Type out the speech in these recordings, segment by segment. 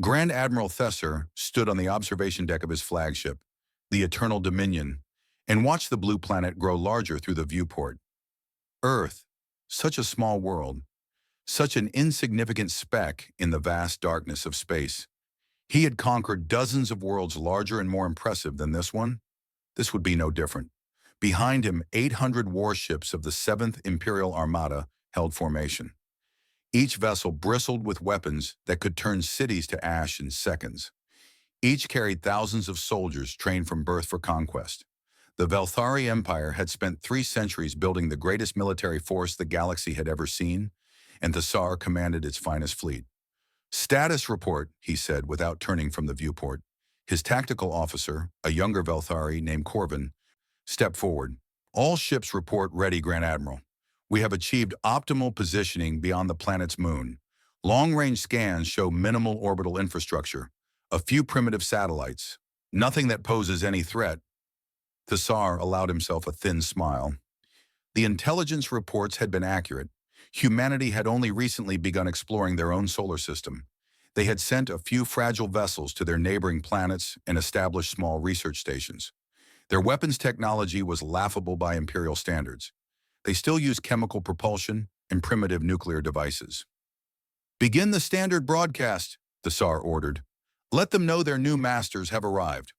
Grand Admiral Thesser stood on the observation deck of his flagship, the Eternal Dominion, and watched the blue planet grow larger through the viewport. Earth, such a small world, such an insignificant speck in the vast darkness of space. He had conquered dozens of worlds larger and more impressive than this one. This would be no different. Behind him, 800 warships of the 7th Imperial Armada held formation. Each vessel bristled with weapons that could turn cities to ash in seconds. Each carried thousands of soldiers trained from birth for conquest. The Velthari Empire had spent 3 centuries building the greatest military force the galaxy had ever seen, and the Tsar commanded its finest fleet. "Status report," he said without turning from the viewport. His tactical officer, a younger Velthari named Corvin, stepped forward. "All ships report ready, Grand Admiral. We have achieved optimal positioning beyond the planet's moon. Long-range scans show minimal orbital infrastructure, a few primitive satellites, nothing that poses any threat." The Tsar allowed himself a thin smile. The intelligence reports had been accurate. Humanity had only recently begun exploring their own solar system. They had sent a few fragile vessels to their neighboring planets and established small research stations. Their weapons technology was laughable by Imperial standards. They still used chemical propulsion and primitive nuclear devices. "Begin the standard broadcast," the Tsar ordered. "Let them know their new masters have arrived."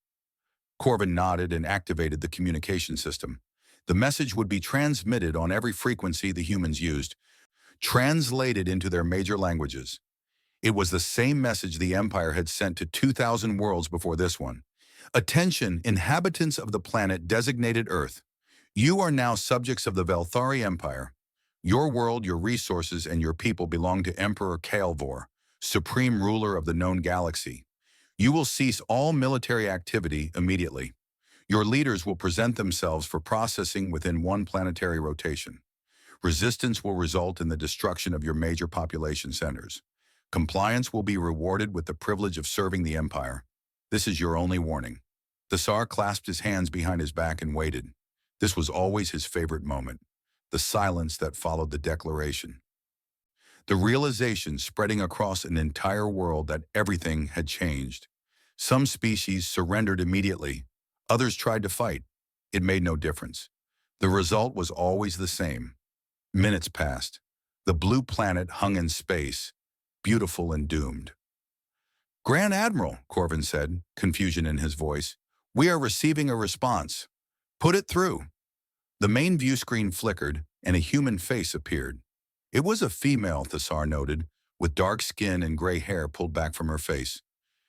Corvin nodded and activated the communication system. The message would be transmitted on every frequency the humans used, translated into their major languages. It was the same message the Empire had sent to 2,000 worlds before this one. "Attention, inhabitants of the planet designated Earth. You are now subjects of the Velthari Empire. Your world, your resources, and your people belong to Emperor Kael'vor, supreme ruler of the known galaxy. You will cease all military activity immediately. Your leaders will present themselves for processing within one planetary rotation. Resistance will result in the destruction of your major population centers. Compliance will be rewarded with the privilege of serving the Empire. This is your only warning." The Tsar clasped his hands behind his back and waited. This was always his favorite moment, the silence that followed the declaration. The realization spreading across an entire world that everything had changed. Some species surrendered immediately. Others tried to fight. It made no difference. The result was always the same. Minutes passed. The blue planet hung in space, beautiful and doomed. "Grand Admiral," Corvin said, confusion in his voice, "we are receiving a response. Put it through." The main view screen flickered, and a human face appeared. It was a female, the Tsar noted, with dark skin and gray hair pulled back from her face.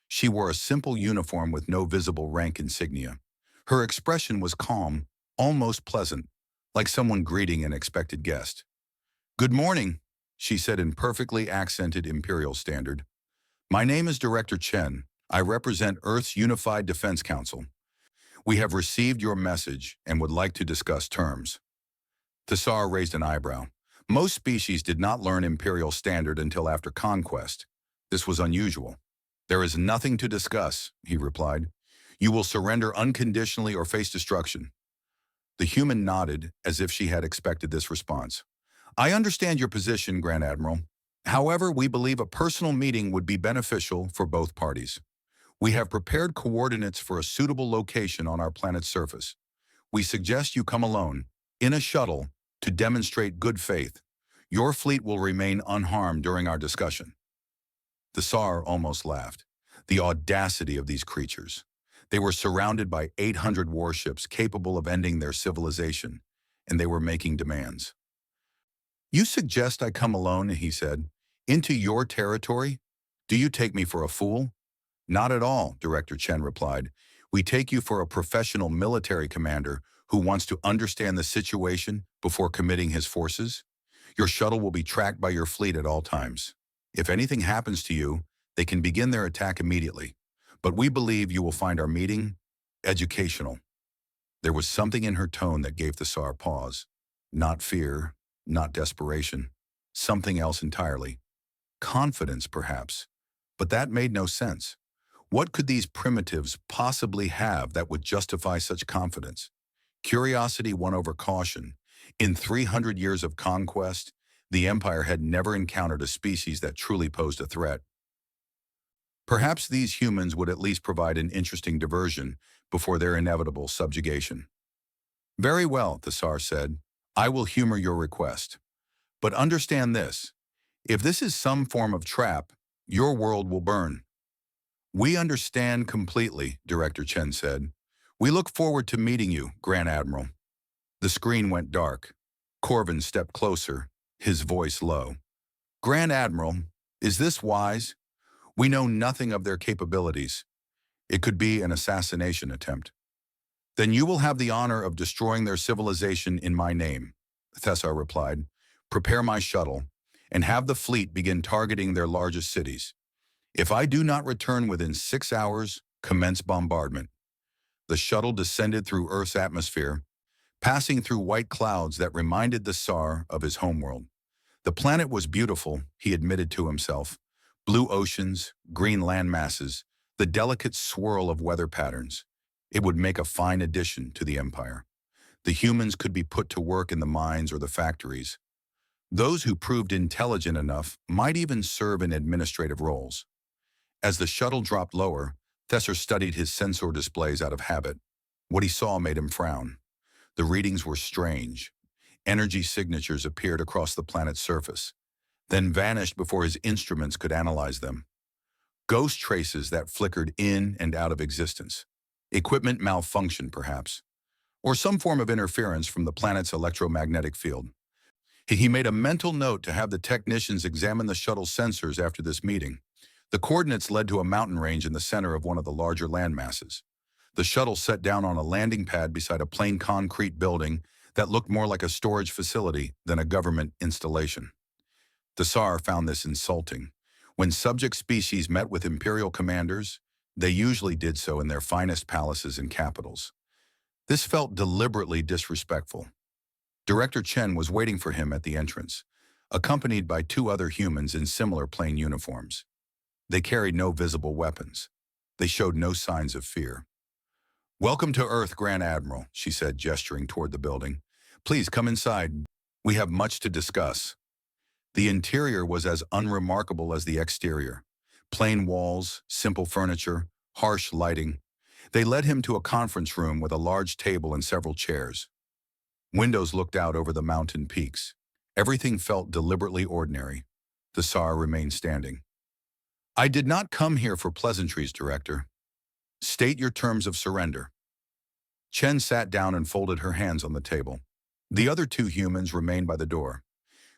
She wore a simple uniform with no visible rank insignia. Her expression was calm, almost pleasant, like someone greeting an expected guest. "Good morning," she said in perfectly accented Imperial standard. "My name is Director Chen. I represent Earth's Unified Defense Council. We have received your message and would like to discuss terms." The Tsar raised an eyebrow. Most species did not learn Imperial standard until after conquest. This was unusual. "There is nothing to discuss," he replied. "You will surrender unconditionally or face destruction." The human nodded as if she had expected this response. "I understand your position, Grand Admiral. However, we believe a personal meeting would be beneficial for both parties. We have prepared coordinates for a suitable location on our planet's surface. We suggest you come alone, in a shuttle, to demonstrate good faith. Your fleet will remain unharmed during our discussion." The Tsar almost laughed. The audacity of these creatures. They were surrounded by 800 warships capable of ending their civilization, and they were making demands. "You suggest I come alone," he said, "into your territory? Do you take me for a fool?" "Not at all," Director Chen replied. "We take you for a professional military commander who wants to understand the situation before committing his forces. Your shuttle will be tracked by your fleet at all times. If anything happens to you, they can begin their attack immediately. But we believe you will find our meeting educational." There was something in her tone that gave the Tsar pause. Not fear, not desperation. Something else entirely. Confidence, perhaps. But that made no sense. What could these primitives possibly have that would justify such confidence? Curiosity won over caution. In 300 years of conquest, the Empire had never encountered a species that truly posed a threat. Perhaps these humans would at least provide an interesting diversion before their inevitable subjugation. Very well, the Tsar said. I will humor your request. But understand this. If this is some form of trap, your world will burn. We understand completely, Director Chen said. We look forward to meeting you, Grand Admiral. The screen went dark. Corvin stepped closer, his voice low. Grand Admiral, is this wise? We know nothing of their capabilities. It could be an assassination attempt. Then you will have the honor of destroying their civilization in my name, Thessar replied. Prepare my shuttle, and have the fleet begin targeting their largest cities. If I do not return within 6 hours, commence bombardment. The shuttle descended through Earth's atmosphere, passing through white clouds that reminded the Tsar of his homeworld. The planet was beautiful, he admitted to himself. Blue oceans, green land masses, the delicate swirl of weather patterns. It would make a fine addition to the empire. The humans could be put to work in the mines or the factories. Those who proved intelligent enough might even serve in administrative roles. As the shuttle dropped lower, Thessar studied his sensor displays out of habit. What he saw made him frown. The readings were strange. Energy signatures appeared across the planet's surface, then vanished before his instruments could analyze them. Ghost traces that flickered in and out of existence. Equipment malfunction, perhaps, or some form of interference from the planet's electromagnetic field. He made a mental note to have the technicians examine the shuttle's sensors after this meeting. The coordinates led to a mountain range in the center of one of the larger landmasses. The shuttle set down on a landing pad beside a plain concrete building that looked more like a storage facility than a government installation. The Tsar found this insulting. When subject species met with Imperial commanders, they usually did so in their finest palaces and capitals. This felt deliberately disrespectful. Director Chen was waiting for him at the entrance, accompanied by 2 other humans in similar plain uniforms. They carried no visible weapons. They showed no signs of fear. Welcome to Earth, Grand Admiral, she said, gesturing toward the building. Please come inside. We have much to discuss. The interior was as unremarkable as the exterior. Plain walls, simple furniture, harsh lighting. They led him to a conference room with a large table and several chairs. Windows looked out over the mountain peaks. Everything felt deliberately ordinary. The Tsar remained standing. I did not come here for pleasantries, Director. State your terms of surrender. Chen sat down and folded her hands on the table. The other 2 humans remained by the door.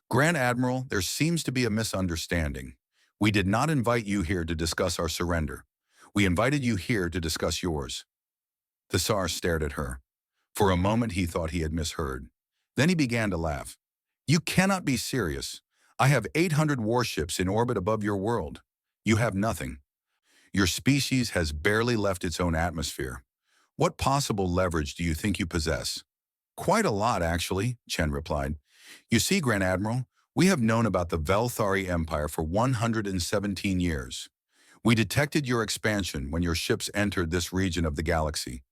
Grand Admiral, there seems to be a misunderstanding. We did not invite you here to discuss our surrender. We invited you here to discuss yours. The Tsar stared at her. For a moment he thought he had misheard. Then he began to laugh. You cannot be serious. I have 800 warships in orbit above your world. You have nothing. Your species has barely left its own atmosphere. What possible leverage do you think you possess? Quite a lot, actually, Chen replied. You see, Grand Admiral, we have known about the Velthari Empire for 117 years. We detected your expansion when your ships entered this region of the galaxy.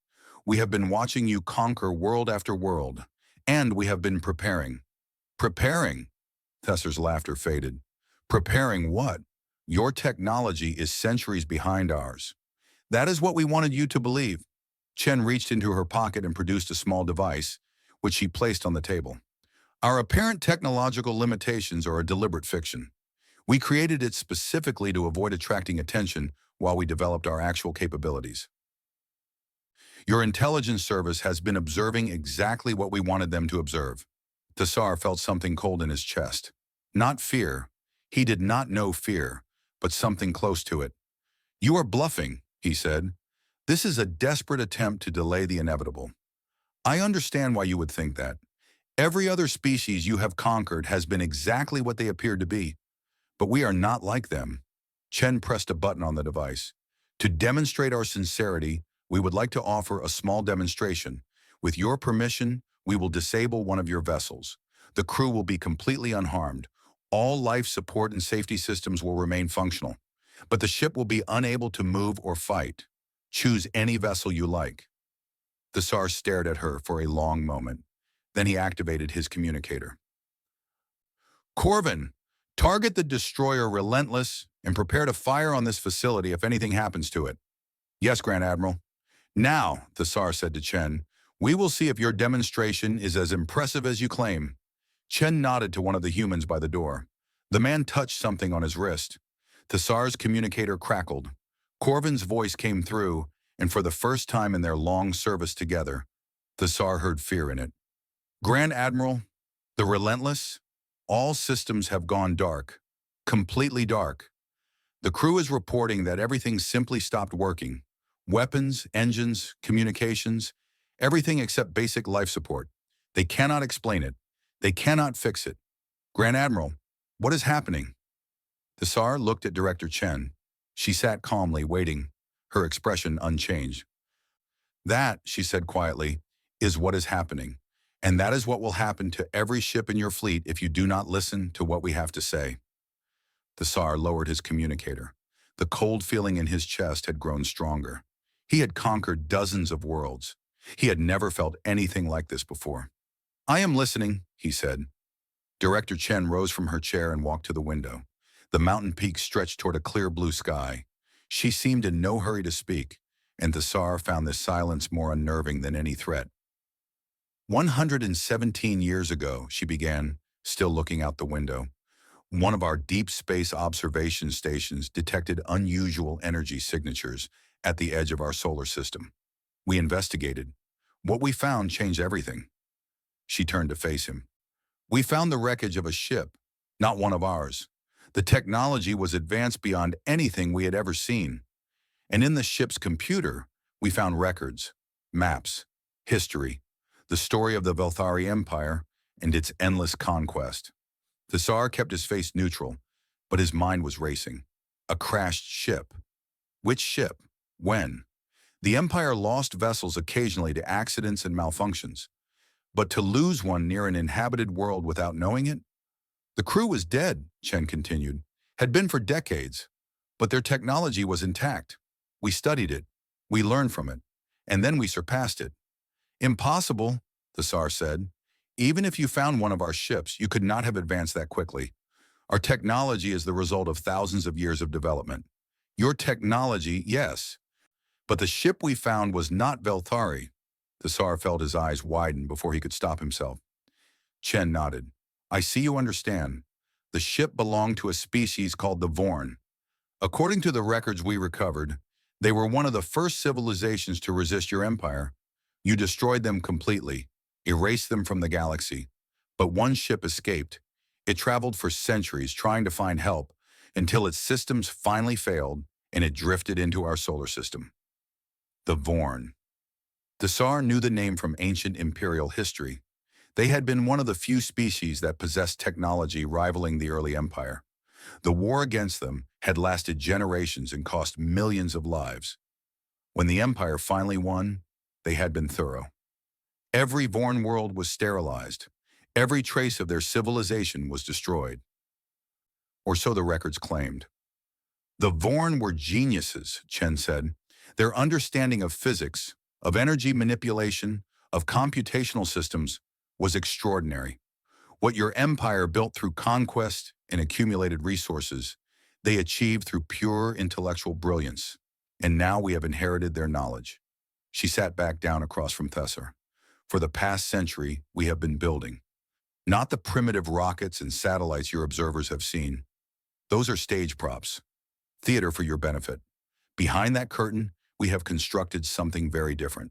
We have been watching you conquer world after world, and we have been preparing. Preparing? Thessar's laughter faded. Preparing what? Your technology is centuries behind ours. That is what we wanted you to believe. Chen reached into her pocket and produced a small device, which she placed on the table. Our apparent technological limitations are a deliberate fiction. We created it specifically to avoid attracting attention while we developed our actual capabilities. Your intelligence service has been observing exactly what we wanted them to observe. The Tsar felt something cold in his chest. Not fear. He did not know fear, but something close to it. You are bluffing, he said. This is a desperate attempt to delay the inevitable. I understand why you would think that. Every other species you have conquered has been exactly what they appeared to be. But we are not like them. Chen pressed a button on the device. To demonstrate our sincerity, we would like to offer a small demonstration. With your permission, we will disable one of your vessels. The crew will be completely unharmed. All life support and safety systems will remain functional. But the ship will be unable to move or fight. Choose any vessel you like. The Tsar stared at her for a long moment. Then he activated his communicator. Corvin, target the destroyer Relentless and prepare to fire on this facility if anything happens to it. Yes, Grand Admiral. Now, the Tsar said to Chen, we will see if your demonstration is as impressive as you claim. Chen nodded to one of the humans by the door. The man touched something on his wrist. The Tsar's communicator crackled. Corvin's voice came through, and for the first time in their long service together, the Tsar heard fear in it. Grand Admiral, the Relentless, all systems have gone dark. Completely dark. The crew is reporting that everything simply stopped working. Weapons, engines, communications, everything except basic life support. They cannot explain it. They cannot fix it. Grand Admiral, what is happening? The Tsar looked at Director Chen. She sat calmly, waiting, her expression unchanged. That, she said quietly, is what is happening. And that is what will happen to every ship in your fleet if you do not listen to what we have to say. The Tsar lowered his communicator. The cold feeling in his chest had grown stronger. He had conquered dozens of worlds. He had never felt anything like this before. I am listening, he said. Director Chen rose from her chair and walked to the window. The mountain peak stretched toward a clear blue sky. She seemed in no hurry to speak, and the Tsar found this silence more unnerving than any threat. 117 years ago, she began, still looking out the window. One of our deep space observation stations detected unusual energy signatures at the edge of our solar system. We investigated. What we found changed everything. She turned to face him. We found the wreckage of a ship, not one of ours. The technology was advanced beyond anything we had ever seen. And in the ship's computer, we found records, maps, history, the story of the Velthari Empire and its endless conquest. The Tsar kept his face neutral, but his mind was racing. A crashed ship. Which ship? When? The Empire lost vessels occasionally to accidents and malfunctions. But to lose one near an inhabited world without knowing it? The crew was dead, Chen continued, had been for decades, but their technology was intact. We studied it, we learned from it, and then we surpassed it. Impossible, the Tsar said. Even if you found one of our ships, you could not have advanced that quickly. Our technology is the result of thousands of years of development. Your technology, yes, but the ship we found was not Velthari. The Tsar felt his eyes widen before he could stop himself. Chen nodded. I see you understand. The ship belonged to a species called the Vorn. According to the records we recovered, they were one of the first civilizations to resist your empire. You destroyed them completely, erased them from the galaxy. But one ship escaped. It traveled for centuries trying to find help until its systems finally failed and it drifted into our solar system. The Vorn. The Tsar knew the name from ancient Imperial history. They had been one of the few species that possessed technology rivaling the early empire. The war against them had lasted generations and cost millions of lives. When the empire finally won, they had been thorough. Every Vorn world was sterilized. Every trace of their civilization was destroyed. Or so the records claimed. The Vorn were geniuses, Chen said. Their understanding of physics, of energy manipulation, of computational systems was extraordinary. What your empire built through conquest and accumulated resources, they achieved through pure intellectual brilliance. And now we have inherited their knowledge. She sat back down across from Thessar. For the past century, we have been building. Not the primitive rockets and satellites your observers have seen. Those are stage props. Theater for your benefit. Behind that curtain, we have constructed something very different.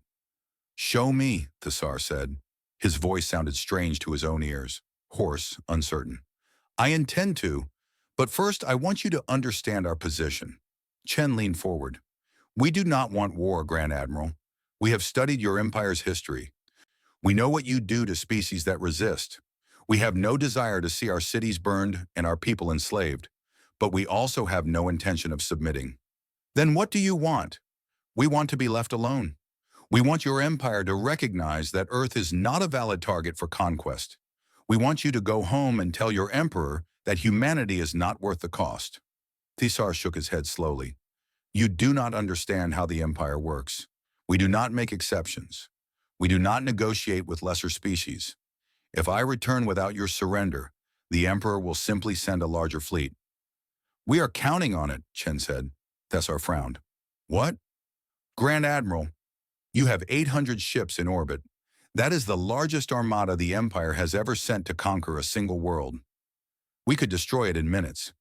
Show me, the Tsar said. His voice sounded strange to his own ears, hoarse, uncertain. I intend to, but first I want you to understand our position. Chen leaned forward. We do not want war, Grand Admiral. We have studied your empire's history. We know what you do to species that resist. We have no desire to see our cities burned and our people enslaved, but we also have no intention of submitting. Then what do you want? We want to be left alone. We want your empire to recognize that Earth is not a valid target for conquest. We want you to go home and tell your emperor that humanity is not worth the cost. Thessar shook his head slowly. You do not understand how the empire works. We do not make exceptions. We do not negotiate with lesser species. If I return without your surrender, the emperor will simply send a larger fleet. We are counting on it, Chen said. Thessar frowned. What? Grand Admiral, you have 800 ships in orbit. That is the largest armada the Empire has ever sent to conquer a single world. We could destroy it in minutes.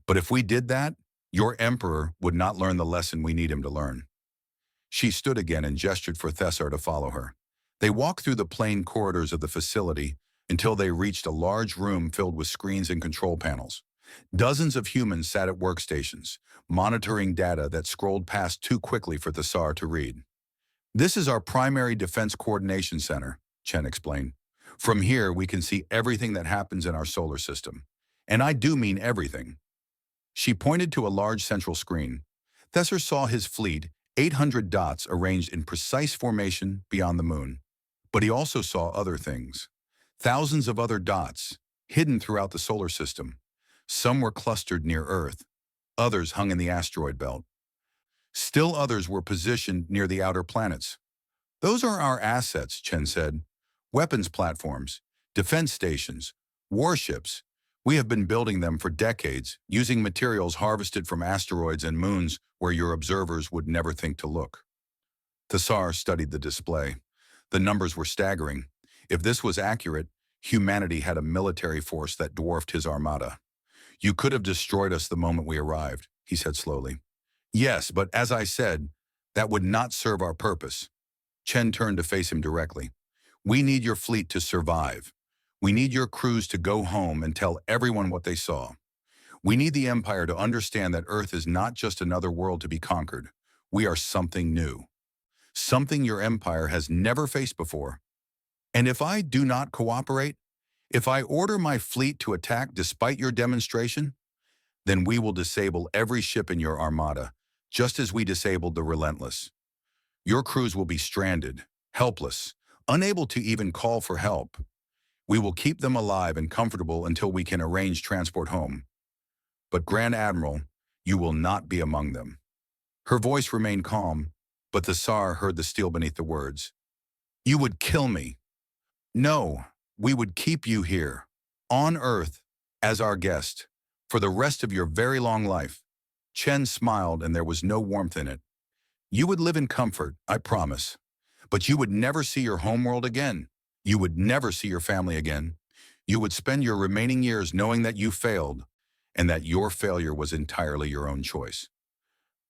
But if we did that, your Emperor would not learn the lesson we need him to learn. She stood again and gestured for Thessar to follow her. They walked through the plain corridors of the facility until they reached a large room filled with screens and control panels. Dozens of humans sat at workstations, monitoring data that scrolled past too quickly for Thessar to read. This is our primary defense coordination center, Chen explained. From here, we can see everything that happens in our solar system. And I do mean everything. She pointed to a large central screen. Thessar saw his fleet, 800 dots arranged in precise formation beyond the moon. But he also saw other things. Thousands of other dots, hidden throughout the solar system. Some were clustered near Earth. Others hung in the asteroid belt. Still others were positioned near the outer planets. Those are our assets, Chen said. Weapons platforms, defense stations, warships. We have been building them for decades, using materials harvested from asteroids and moons where your observers would never think to look. Thessar studied the display. The numbers were staggering. If this was accurate, humanity had a military force that dwarfed his armada. You could have destroyed us the moment we arrived, he said slowly. Yes, but as I said, that would not serve our purpose. Chen turned to face him directly. We need your fleet to survive. We need your crews to go home and tell everyone what they saw. We need the Empire to understand that Earth is not just another world to be conquered. We are something new. Something your Empire has never faced before. And if I do not cooperate, if I order my fleet to attack despite your demonstration, then we will disable every ship in your armada, just as we disabled the Relentless. Your crews will be stranded, helpless, unable to even call for help. We will keep them alive and comfortable until we can arrange transport home. But Grand Admiral, you will not be among them. Her voice remained calm, but the Tsar heard the steel beneath the words. You would kill me. No, we would keep you here, on Earth, as our guest, for the rest of your very long life. Chen smiled and there was no warmth in it. You would live in comfort, I promise. But you would never see your homeworld again. You would never see your family again. You would spend your remaining years knowing that you failed, and that your failure was entirely your own choice.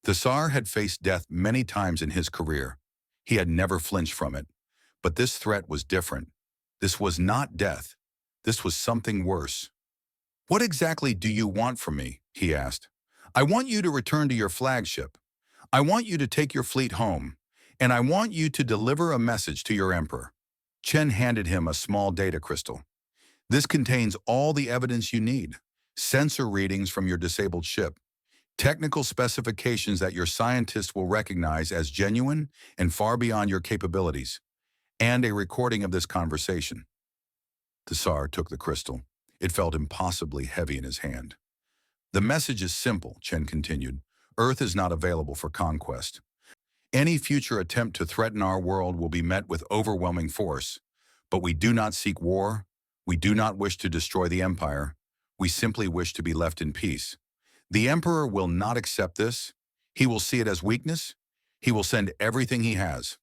The Tsar had faced death many times in his career. He had never flinched from it. But this threat was different. This was not death. This was something worse. What exactly do you want from me? He asked. I want you to return to your flagship. I want you to take your fleet home. And I want you to deliver a message to your emperor. Chen handed him a small data crystal. This contains all the evidence you need. Sensor readings from your disabled ship. Technical specifications that your scientists will recognize as genuine and far beyond your capabilities. And a recording of this conversation. The Tsar took the crystal. It felt impossibly heavy in his hand. The message is simple, Chen continued. Earth is not available for conquest. Any future attempt to threaten our world will be met with overwhelming force. But we do not seek war. We do not wish to destroy the Empire. We simply wish to be left in peace. The Emperor will not accept this. He will see it as weakness. He will send everything he has.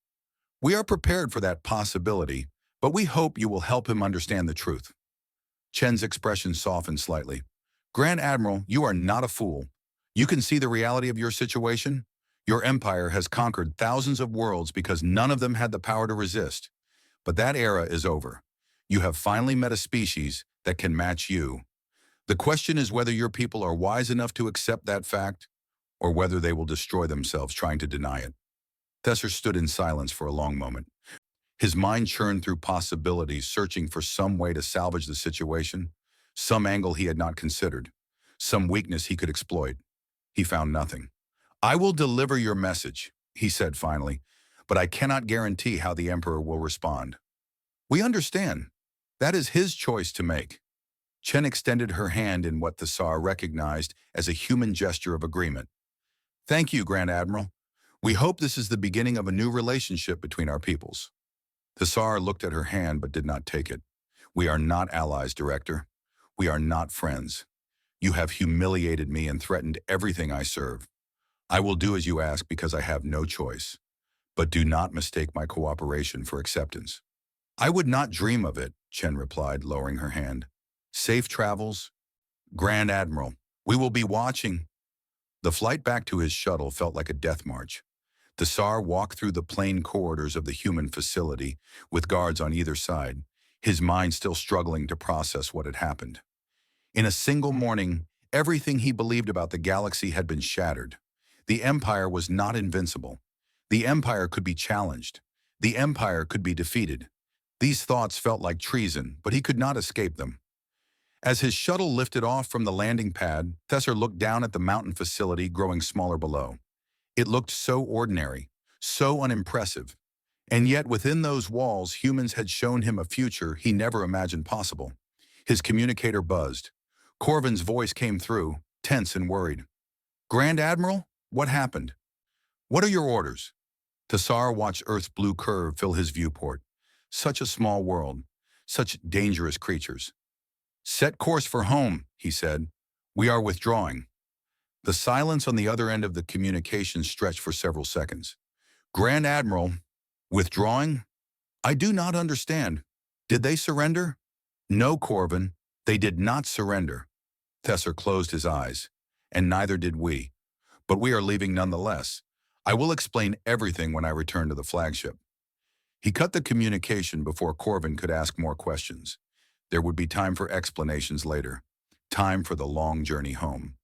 We are prepared for that possibility, but we hope you will help him understand the truth. Chen's expression softened slightly. Grand Admiral, you are not a fool. You can see the reality of your situation. Your empire has conquered thousands of worlds because none of them had the power to resist. But that era is over. You have finally met a species that can match you. The question is whether your people are wise enough to accept that fact, or whether they will destroy themselves trying to deny it. Thessar stood in silence for a long moment. His mind churned through possibilities, searching for some way to salvage the situation, some angle he had not considered, some weakness he could exploit. He found nothing. I will deliver your message, he said finally, but I cannot guarantee how the Emperor will respond. We understand. That is his choice to make. Chen extended her hand in what the Tsar recognized as a human gesture of agreement. Thank you, Grand Admiral. We hope this is the beginning of a new relationship between our peoples. The Tsar looked at her hand but did not take it. We are not allies, Director. We are not friends. You have humiliated me and threatened everything I serve. I will do as you ask because I have no choice. But do not mistake my cooperation for acceptance." "I would not dream of it," Chen replied, lowering her hand. "Safe travels, Grand Admiral. We will be watching." The flight back to his shuttle felt like a death march. The Tsar walked through the plain corridors of the human facility, with guards on either side, his mind still struggling to process what had happened. In a single morning, everything he believed about the galaxy had been shattered. The Empire was not invincible. The Empire could be challenged. The Empire could be defeated. These thoughts felt like treason, but he could not escape them. As his shuttle lifted off from the landing pad, Thesser looked down at the mountain facility growing smaller below. It looked so ordinary, so unimpressive. And yet within those walls, humans had shown him a future he never imagined possible. His communicator buzzed. Corvin's voice came through, tense and worried. "Grand Admiral, what happened? What are your orders?" Tassar watched Earth's blue curve fill his viewport. Such a small world, such dangerous creatures. "Set course for home," he said. "We are withdrawing." The silence on the other end of the communication stretched for several seconds. "Grand Admiral, withdrawing? I do not understand. Did they surrender?" "No, Corvin, they did not surrender." Thesser closed his eyes. "And neither did we. But we are leaving nonetheless. I will explain everything when I return to the flagship." He cut the communication before Corvin could ask more questions. There would be time for explanations later. Time for the long journey home.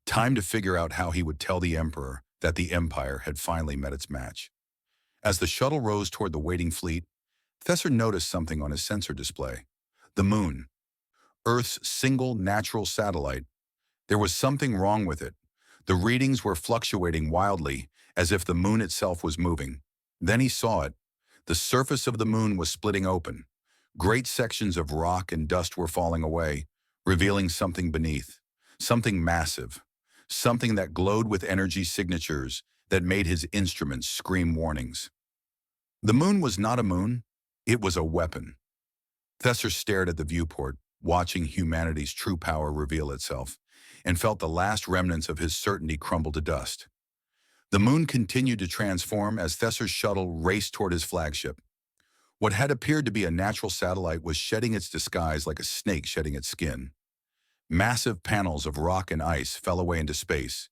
Time to figure out how he would tell the Emperor that the Empire had finally met its match. As the shuttle rose toward the waiting fleet, Thesser noticed something on his sensor display. The moon. Earth's single natural satellite. There was something wrong with it. The readings were fluctuating wildly, as if the moon itself was moving. Then he saw it. The surface of the moon was splitting open. Great sections of rock and dust were falling away, revealing something beneath. Something massive. Something that glowed with energy signatures that made his instruments scream warnings. The moon was not a moon. It was a weapon. Thesser stared at the viewport, watching humanity's true power reveal itself, and felt the last remnants of his certainty crumble to dust. The moon continued to transform as Thesser's shuttle raced toward his flagship. What had appeared to be a natural satellite was shedding its disguise like a snake shedding its skin. Massive panels of rock and ice fell away into space,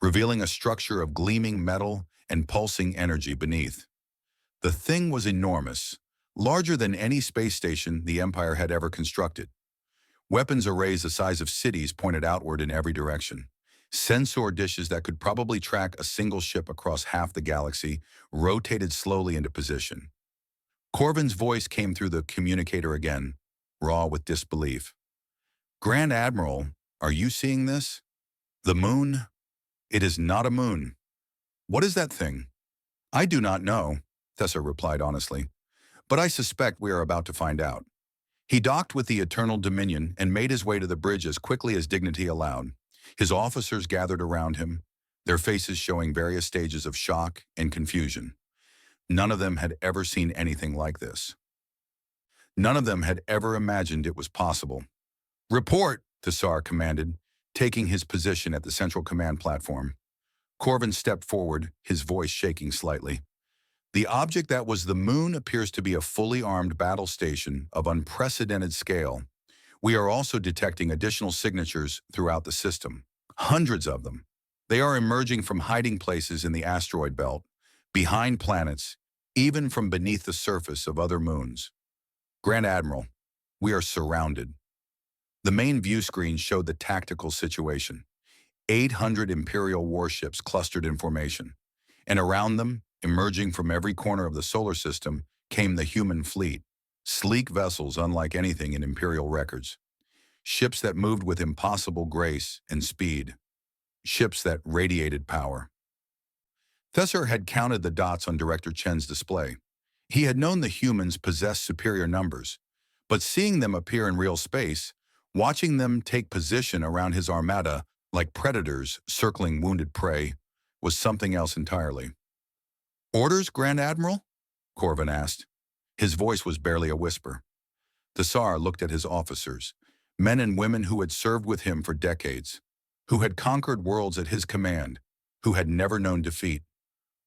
revealing a structure of gleaming metal and pulsing energy beneath. The thing was enormous, larger than any space station the Empire had ever constructed. Weapons arrays the size of cities pointed outward in every direction. Sensor dishes that could probably track a single ship across half the galaxy rotated slowly into position. Corvin's voice came through the communicator again, raw with disbelief. "Grand Admiral, are you seeing this? The moon? It is not a moon. What is that thing?" "I do not know," Thesser replied honestly, "but I suspect we are about to find out." He docked with the Eternal Dominion and made his way to the bridge as quickly as dignity allowed. His officers gathered around him, their faces showing various stages of shock and confusion. None of them had ever seen anything like this. None of them had ever imagined it was possible. "Report," the Tsar commanded, taking his position at the central command platform. Corvin stepped forward, his voice shaking slightly. "The object that was the moon appears to be a fully armed battle station of unprecedented scale. We are also detecting additional signatures throughout the system. Hundreds of them. They are emerging from hiding places in the asteroid belt, behind planets, even from beneath the surface of other moons. Grand Admiral, we are surrounded." The main view screen showed the tactical situation. 800 Imperial warships clustered in formation, and around them, emerging from every corner of the solar system, came the human fleet, sleek vessels unlike anything in Imperial records. Ships that moved with impossible grace and speed. Ships that radiated power. Thesser had counted the dots on Director Chen's display. He had known the humans possessed superior numbers, but seeing them appear in real space, watching them take position around his armada like predators circling wounded prey, was something else entirely. "Orders, Grand Admiral?" Corvin asked. His voice was barely a whisper. The Tsar looked at his officers, Men and women who had served with him for decades, who had conquered worlds at his command, who had never known defeat.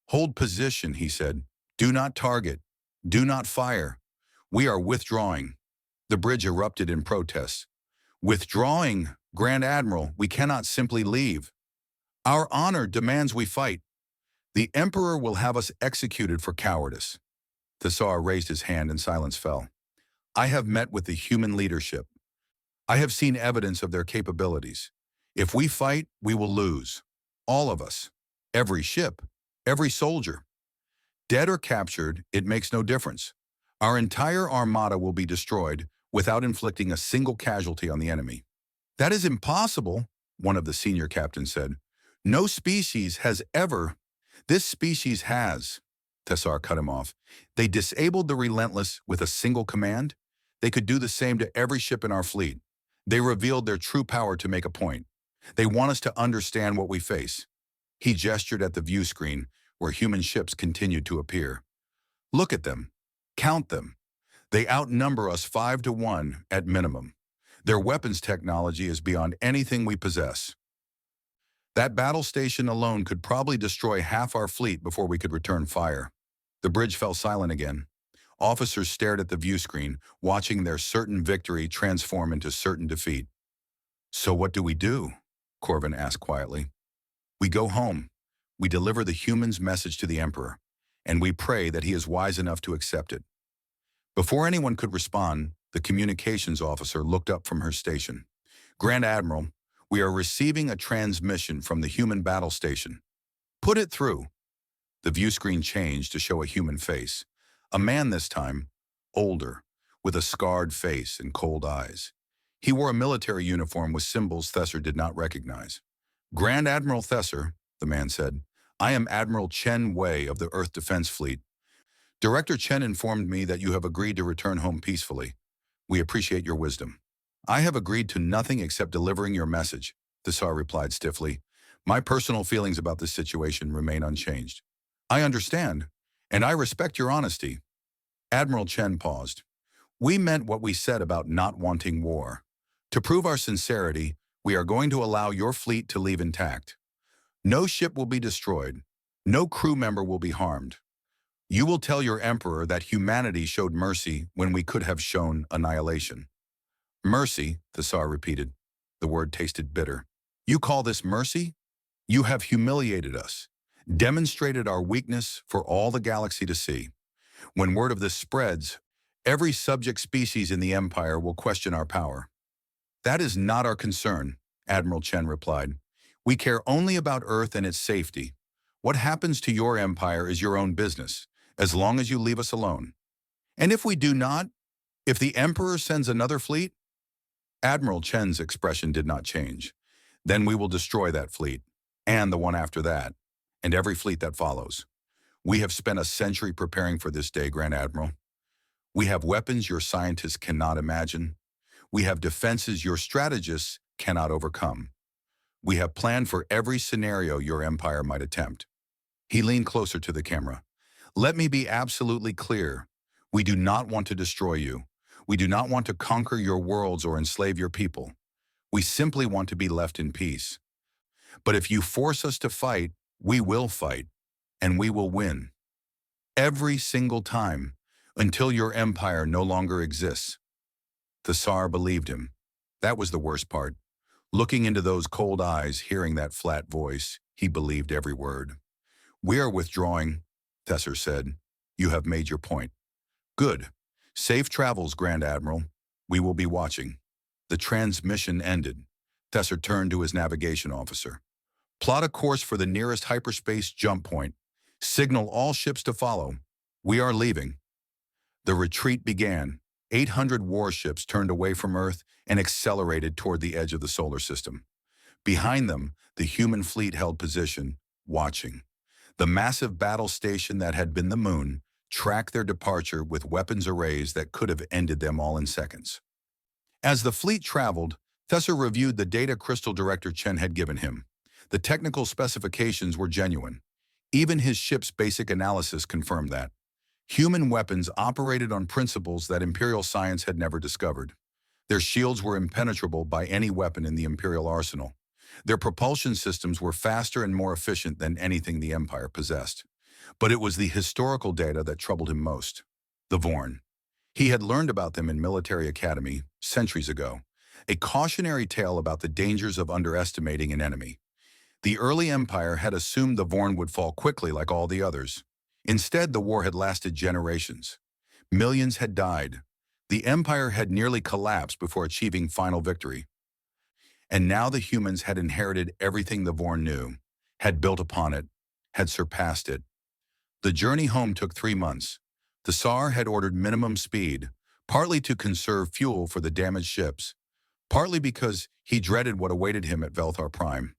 "Hold position," he said. "Do not target. Do not fire. We are withdrawing." The bridge erupted in protest. "Withdrawing, Grand Admiral, we cannot simply leave. Our honor demands we fight. The Emperor will have us executed for cowardice." The Tsar raised his hand and silence fell. "I have met with the human leadership. I have seen evidence of their capabilities. If we fight, we will lose. All of us. Every ship. Every soldier. Dead or captured, it makes no difference. Our entire armada will be destroyed without inflicting a single casualty on the enemy." "That is impossible," one of the senior captains said. "No species has ever—" "This species has," Tessar cut him off. "They disabled the Relentless with a single command. They could do the same to every ship in our fleet. They revealed their true power to make a point. They want us to understand what we face." He gestured at the view screen where human ships continued to appear. "Look at them. Count them. They outnumber us 5-1 at minimum. Their weapons technology is beyond anything we possess. That battle station alone could probably destroy half our fleet before we could return fire." The bridge fell silent again. Officers stared at the view screen, watching their certain victory transform into certain defeat. "So what do we do?" Corvin asked quietly. "We go home. We deliver the humans' message to the Emperor, and we pray that he is wise enough to accept it." Before anyone could respond, the communications officer looked up from her station. "Grand Admiral, we are receiving a transmission from the human battle station." "Put it through." The view screen changed to show a human face. A man this time, older, with a scarred face and cold eyes. He wore a military uniform with symbols Thesser did not recognize. "Grand Admiral Thesser," the man said, "I am Admiral Chen Wei of the Earth Defense Fleet. Director Chen informed me that you have agreed to return home peacefully. We appreciate your wisdom." "I have agreed to nothing except delivering your message," the Tsar replied stiffly. "My personal feelings about this situation remain unchanged." "I understand, and I respect your honesty." Admiral Chen paused. "We meant what we said about not wanting war. To prove our sincerity, we are going to allow your fleet to leave intact. No ship will be destroyed. No crew member will be harmed. You will tell your Emperor that humanity showed mercy when we could have shown annihilation." "Mercy," the Tsar repeated. The word tasted bitter. "You call this mercy? You have humiliated us, demonstrated our weakness for all the galaxy to see. When word of this spreads, every subject species in the Empire will question our power." "That is not our concern," Admiral Chen replied. "We care only about Earth and its safety. What happens to your empire is your own business, as long as you leave us alone. And if we do not, if the Emperor sends another fleet?" Admiral Chen's expression did not change. "Then we will destroy that fleet, and the one after that, and every fleet that follows. We have spent a century preparing for this day, Grand Admiral. We have weapons your scientists cannot imagine. We have defenses your strategists cannot overcome. We have planned for every scenario your empire might attempt." He leaned closer to the camera. "Let me be absolutely clear. We do not want to destroy you. We do not want to conquer your worlds or enslave your people. We simply want to be left in peace. But if you force us to fight, we will fight, and we will win. Every single time, until your empire no longer exists." The Tsar believed him. That was the worst part. Looking into those cold eyes, hearing that flat voice, he believed every word. "We are withdrawing," Thesser said. "You have made your point." "Good. Safe travels, Grand Admiral. We will be watching." The transmission ended. Thesser turned to his navigation officer. "Plot a course for the nearest hyperspace jump point. Signal all ships to follow. We are leaving." The retreat began. 800 warships turned away from Earth and accelerated toward the edge of the solar system. Behind them, the human fleet held position, watching. The massive battle station that had been the moon tracked their departure with weapons arrays that could have ended them all in seconds. As the fleet traveled, Thesser reviewed the data Crystal Director Chen had given him. The technical specifications were genuine. Even his ship's basic analysis confirmed that. Human weapons operated on principles that Imperial science had never discovered. Their shields were impenetrable by any weapon in the Imperial arsenal. Their propulsion systems were faster and more efficient than anything the Empire possessed. But it was the historical data that troubled him most. The Vorn. He had learned about them in military academy centuries ago, a cautionary tale about the dangers of underestimating an enemy. The early Empire had assumed the Vorn would fall quickly like all the others. Instead, the war had lasted generations. Millions had died. The Empire had nearly collapsed before achieving final victory. And now the humans had inherited everything the Vorn knew, had built upon it, had surpassed it. The journey home took 3 months. The Tsar had ordered minimum speed, partly to conserve fuel for the damaged ships, partly because he dreaded what awaited him at Velthar Prime.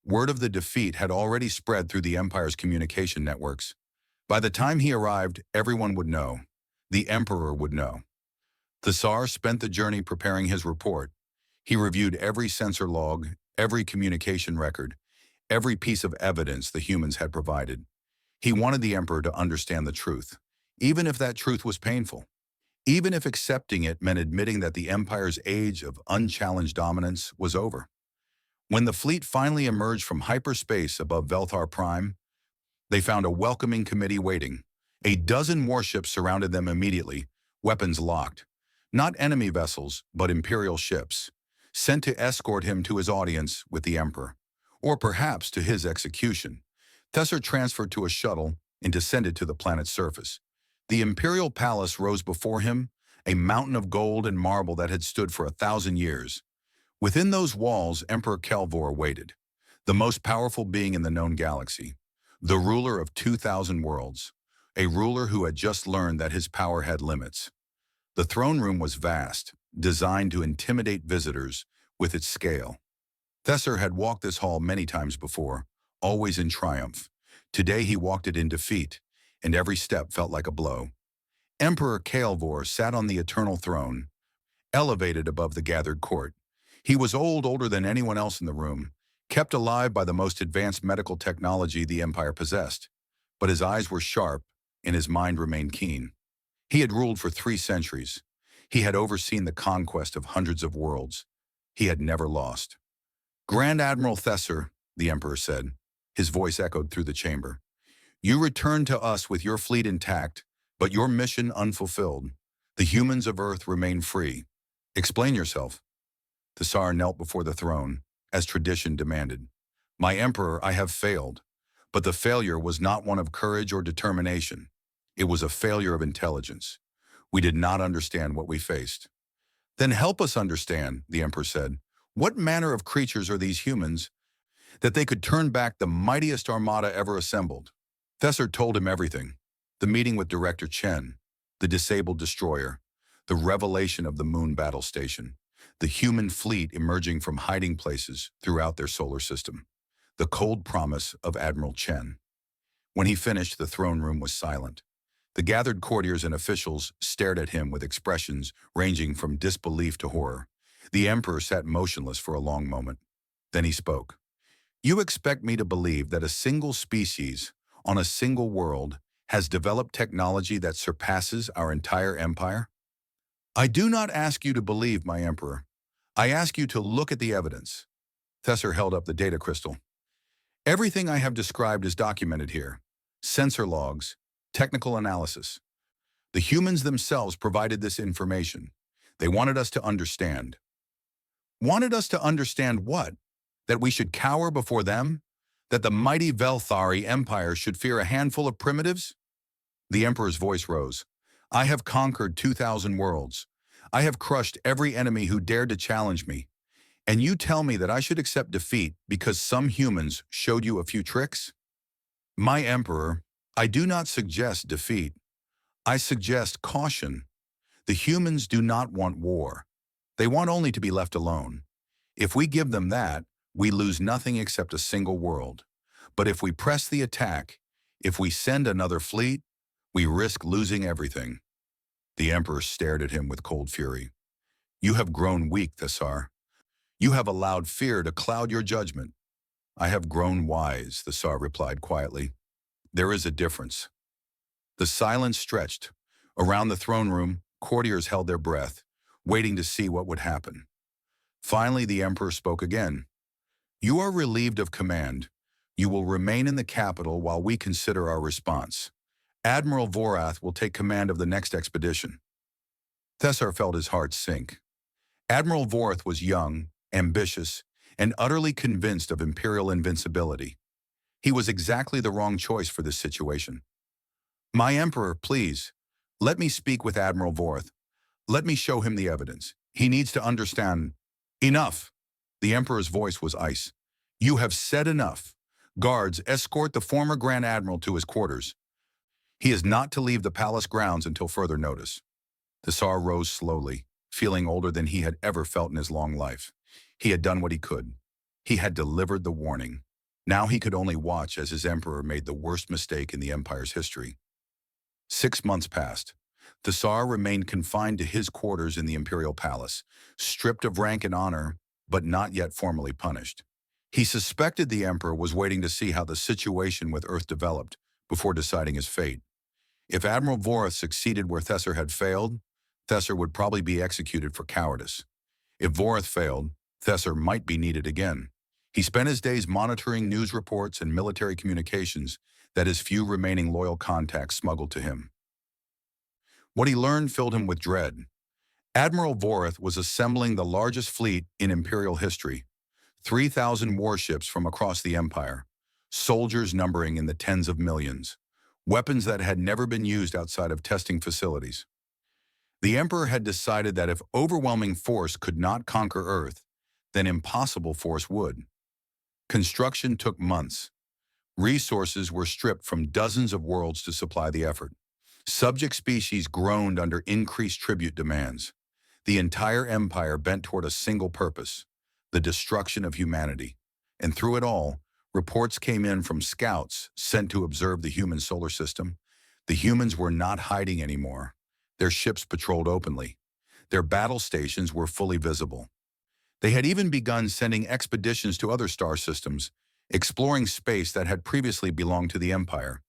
Word of the defeat had already spread through the Empire's communication networks. By the time he arrived, everyone would know. The Emperor would know. The Tsar spent the journey preparing his report. He reviewed every sensor log, every communication record, every piece of evidence the humans had provided. He wanted the Emperor to understand the truth, even if that truth was painful. Even if accepting it meant admitting that the Empire's age of unchallenged dominance was over. When the fleet finally emerged from hyperspace above Velthar Prime, they found a welcoming committee waiting. A dozen warships surrounded them immediately, weapons locked. Not enemy vessels, but Imperial ships, sent to escort him to his audience with the Emperor, or perhaps to his execution. Thesser transferred to a shuttle and descended to the planet's surface. The Imperial palace rose before him, a mountain of gold and marble that had stood for 1,000 years. Within those walls, Emperor Kelvor waited, the most powerful being in the known galaxy, the ruler of 2,000 worlds, a ruler who had just learned that his power had limits. The throne room was vast, designed to intimidate visitors with its scale. Thesser had walked this hall many times before, always in triumph. Today he walked it in defeat, and every step felt like a blow. Emperor Kelvor sat on the eternal throne, elevated above the gathered court. He was older than anyone else in the room, kept alive by the most advanced medical technology the Empire possessed. But his eyes were sharp, and his mind remained keen. He had ruled for 3 centuries. He had overseen the conquest of hundreds of worlds. He had never lost. Grand Admiral Thesser, the Emperor said. His voice echoed through the chamber. You returned to us with your fleet intact, but your mission unfulfilled. The humans of Earth remain free. Explain yourself. The Tsar knelt before the throne, as tradition demanded. My Emperor, I have failed. But the failure was not one of courage or determination. It was a failure of intelligence. We did not understand what we faced. Then help us understand, the Emperor said. What manner of creatures are these humans that they could turn back the mightiest armada ever assembled? Thesser told him everything. The meeting with Director Chen, the disabled destroyer, the revelation of the moon battle station, the human fleet emerging from hiding places throughout their solar system, the cold promise of Admiral Chen. When he finished, the throne room was silent. The gathered courtiers and officials stared at him with expressions ranging from disbelief to horror. The Emperor sat motionless for a long moment. Then he spoke. You expect me to believe that a single species on a single world has developed technology that surpasses our entire empire? I do not ask you to believe, my Emperor. I ask you to look at the evidence. Thesser held up the data crystal. Everything I have described is documented here. Sensor logs, technical analysis. The humans themselves provided this information. They wanted us to understand. Wanted us to understand what? That we should cower before them? That the mighty Velthari Empire should fear a handful of primitives? The Emperor's voice rose. I have conquered 2,000 worlds. I have crushed every enemy who dared to challenge me. And you tell me that I should accept defeat because some humans showed you a few tricks? My Emperor, I do not suggest defeat. I suggest caution. The humans do not want war. They want only to be left alone. If we give them that, we lose nothing except a single world. But if we press the attack, if we send another fleet, we risk losing everything. The Emperor stared at him with cold fury. You have grown weak, Thesser. You have allowed fear to cloud your judgment. I have grown wise, the Tsar replied quietly. There is a difference. The silence stretched. Around the throne room, courtiers held their breath, waiting to see what would happen. Finally, the Emperor spoke again. "You are relieved of command. You will remain in the capital while we consider our response. Admiral Vorath will take command of the next expedition." Thessar felt his heart sink. Admiral Vorath was young, ambitious, and utterly convinced of Imperial invincibility. He was exactly the wrong choice for this situation. "My Emperor, please, let me speak with Admiral Vorath. Let me show him the evidence. He needs to understand." "Enough!" The Emperor's voice was ice. "You have said enough. Guards, escort the former Grand Admiral to his quarters. He is not to leave the palace grounds until further notice." The Tsar rose slowly, feeling older than he had ever felt in his long life. He had done what he could. He had delivered the warning. Now he could only watch as his emperor made the worst mistake in the Empire's history. 6 months passed. The Tsar remained confined to his quarters in the Imperial Palace, stripped of rank and honor, but not yet formally punished. He suspected the Emperor was waiting to see how the situation with Earth developed before deciding his fate. If Admiral Vorath succeeded where Thessar had failed, Thessar would probably be executed for cowardice. If Vorath failed, Thessar might be needed again. He spent his days monitoring news reports and military communications that his few remaining loyal contacts smuggled to him. What he learned filled him with dread. Admiral Vorath was assembling the largest fleet in Imperial history, 3,000 warships from across the Empire, soldiers numbering in the tens of millions, weapons that had never been used outside of testing facilities. The Emperor had decided that if overwhelming force could not conquer Earth, then impossible force would. Construction took months. Resources were stripped from dozens of worlds to supply the effort. Subject species groaned under increased tribute demands. The entire Empire bent toward a single purpose, the destruction of humanity. And through it all, reports came in from scouts sent to observe the human solar system. The humans were not hiding anymore. Their ships patrolled openly. Their battle stations were fully visible. They had even begun sending expeditions to other star systems, exploring space that had previously belonged to the Empire.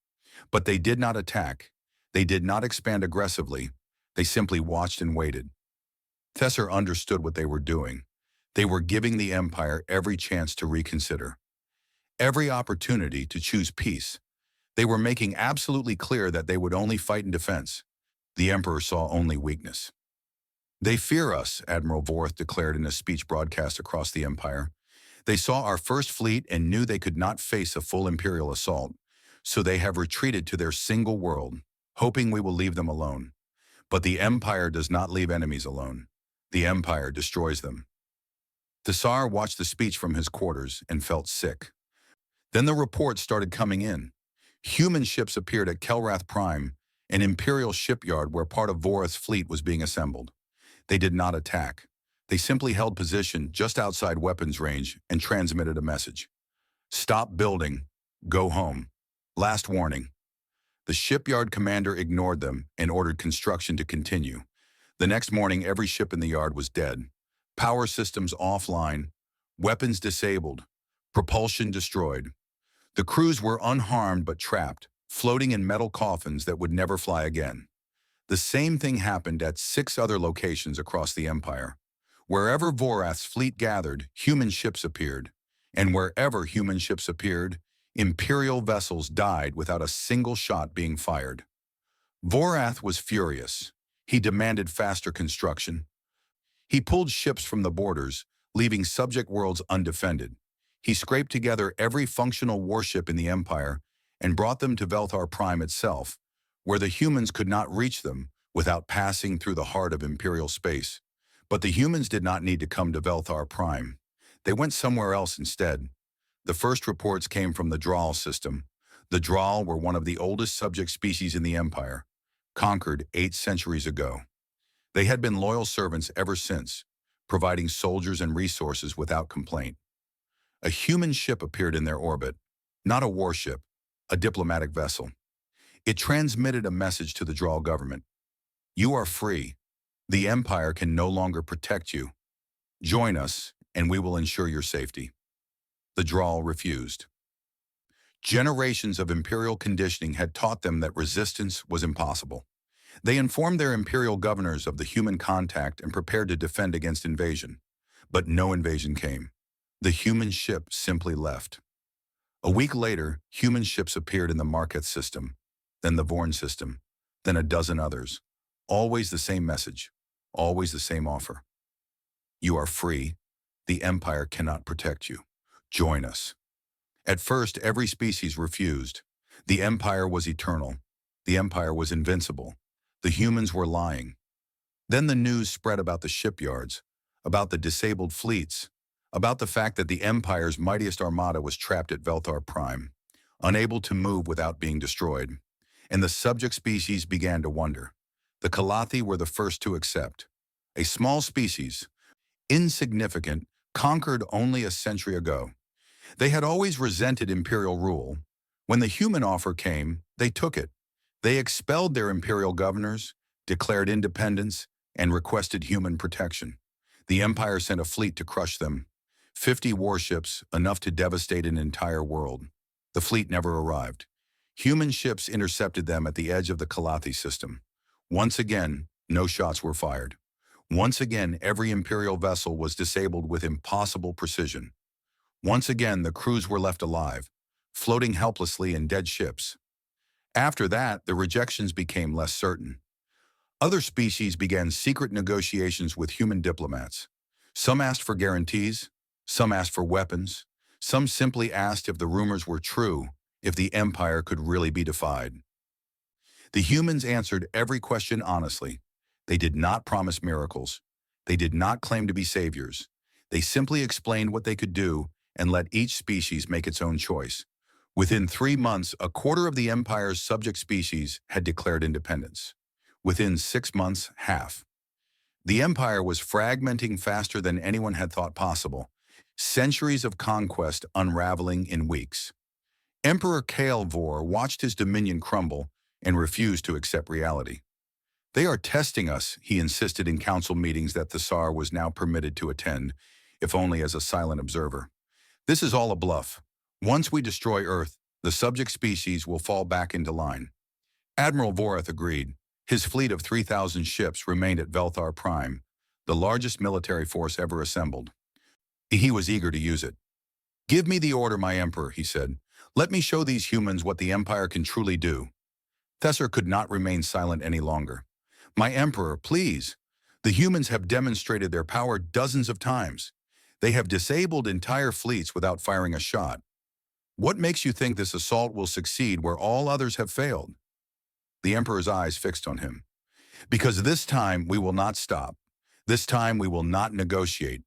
But they did not attack. They did not expand aggressively. They simply watched and waited. Thessar understood what they were doing. They were giving the Empire every chance to reconsider, every opportunity to choose peace. They were making absolutely clear that they would only fight in defense. The Emperor saw only weakness. "They fear us," Admiral Vorath declared in a speech broadcast across the Empire. "They saw our first fleet and knew they could not face a full Imperial assault, so they have retreated to their single world, hoping we will leave them alone. But the Empire does not leave enemies alone. The Empire destroys them." The Tsar watched the speech from his quarters and felt sick. Then the reports started coming in. Human ships appeared at Kelrath Prime, an Imperial shipyard where part of Vorath's fleet was being assembled. They did not attack. They simply held position just outside weapons range and transmitted a message. "Stop building. Go home. Last warning." The shipyard commander ignored them and ordered construction to continue. The next morning, every ship in the yard was dead. Power systems offline, weapons disabled, propulsion destroyed. The crews were unharmed but trapped, floating in metal coffins that would never fly again. The same thing happened at 6 other locations across the Empire. Wherever Vorath's fleet gathered, human ships appeared. And wherever human ships appeared, Imperial vessels died without a single shot being fired. Vorath was furious. He demanded faster construction. He pulled ships from the borders, leaving subject worlds undefended. He scraped together every functional warship in the Empire and brought them to Velthar Prime itself, where the humans could not reach them without passing through the heart of Imperial space. But the humans did not need to come to Velthar Prime. They went somewhere else instead. The first reports came from the Draal system. The Draal were one of the oldest subject species in the Empire, conquered 8 centuries ago. They had been loyal servants ever since, providing soldiers and resources without complaint. A human ship appeared in their orbit, not a warship, a diplomatic vessel. It transmitted a message to the Draal government. "You are free. The Empire can no longer protect you. Join us, and we will ensure your safety." The Draal refused. Generations of Imperial conditioning had taught them that resistance was impossible. They informed their imperial governors of the human contact and prepared to defend against invasion. But no invasion came. The human ship simply left. A week later, human ships appeared in the Marketh system, then the Vorn system, then a dozen others. Always the same message, always the same offer. You are free. The Empire cannot protect you. Join us. At first, every species refused. The Empire was eternal. The Empire was invincible. The humans were lying. Then the news spread about the shipyards, about the disabled fleets, about the fact that the Empire's mightiest armada was trapped at Velthar Prime, unable to move without being destroyed. And the subject species began to wonder. The Kalathi were the first to accept. A small species, insignificant, conquered only a century ago. They had always resented imperial rule. When the human offer came, they took it. They expelled their imperial governors, declared independence, and requested human protection. The Empire sent a fleet to crush them. 50 warships, enough to devastate an entire world. The fleet never arrived. Human ships intercepted them at the edge of the Kalathi system. Once again, no shots were fired. Once again, every imperial vessel was disabled with impossible precision. Once again, the crews were left alive, floating helplessly in dead ships. After that, the rejections became less certain. Other species began secret negotiations with human diplomats. Some asked for guarantees, some asked for weapons, some simply asked if the rumors were true, if the Empire could really be defied. The humans answered every question honestly. They did not promise miracles. They did not claim to be saviors. They simply explained what they could do and let each species make its own choice. Within 3 months, a quarter of the Empire's subject species had declared independence. Within 6 months, half. The Empire was fragmenting faster than anyone had thought possible. Centuries of conquest unraveling in weeks. Emperor War watched his dominion crumble and refused to accept reality. They are testing us, he insisted in council meetings that the Tsar was now permitted to attend, if only as a silent observer. This is all a bluff. Once we destroy Earth, the subject species will fall back into line. Admiral Voreth agreed. His fleet of 3,000 ships remained at Velthar Prime, the largest military force ever assembled. He was eager to use it. Give me the order, my emperor, he said. Let me show these humans what the Empire can truly do. Thessar could not remain silent any longer. My emperor, please. The humans have demonstrated their power dozens of times. They have disabled entire fleets without firing a shot. What makes you think this assault will succeed where all others have failed? The emperor's eyes fixed on him. Because this time we will not stop. This time we will not negotiate.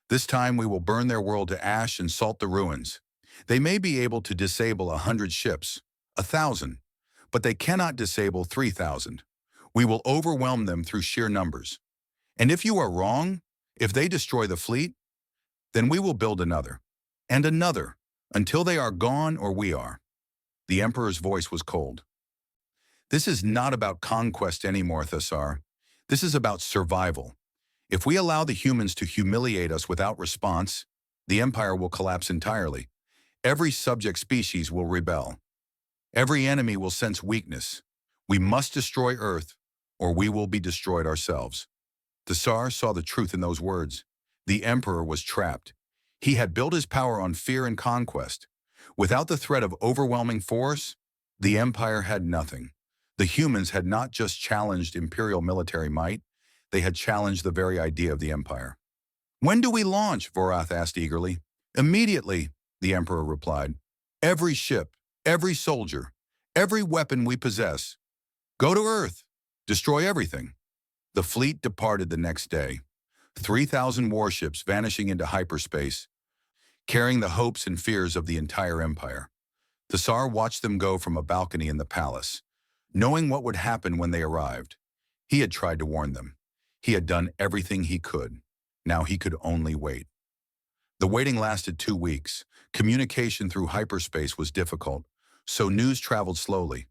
This time we will burn their world to ash and salt the ruins. They may be able to disable 100 ships, 1,000, but they cannot disable 3,000. We will overwhelm them through sheer numbers. And if you are wrong, if they destroy the fleet, then we will build another, and another, until they are gone or we are. The emperor's voice was cold. This is not about conquest anymore, Thessar. This is about survival. If we allow the humans to humiliate us without response, the Empire will collapse entirely. Every subject species will rebel. Every enemy will sense weakness. We must destroy Earth, or we will be destroyed ourselves. The Tsar saw the truth in those words. The Emperor was trapped. He had built his power on fear and conquest. Without the threat of overwhelming force, the Empire had nothing. The humans had not just challenged Imperial military might, they had challenged the very idea of the Empire. When do we launch? Vorath asked eagerly. Immediately, the Emperor replied. Every ship, every soldier, every weapon we possess. Go to Earth. Destroy everything. The fleet departed the next day. 3,000 warships vanishing into hyperspace, carrying the hopes and fears of the entire Empire. The Tsar watched them go from a balcony in the palace, knowing what would happen when they arrived. He had tried to warn them. He had done everything he could. Now he could only wait. The waiting lasted 2 weeks. Communication through hyperspace was difficult, so news traveled slowly.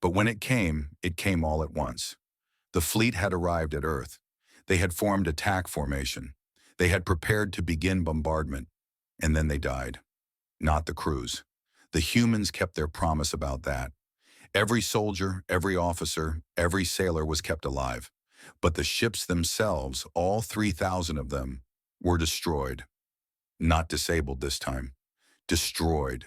But when it came all at once. The fleet had arrived at Earth. They had formed attack formation. They had prepared to begin bombardment. And then they died. Not the crews. The humans kept their promise about that. Every soldier, every officer, every sailor was kept alive. But the ships themselves, all 3,000 of them, were destroyed. Not disabled this time. Destroyed.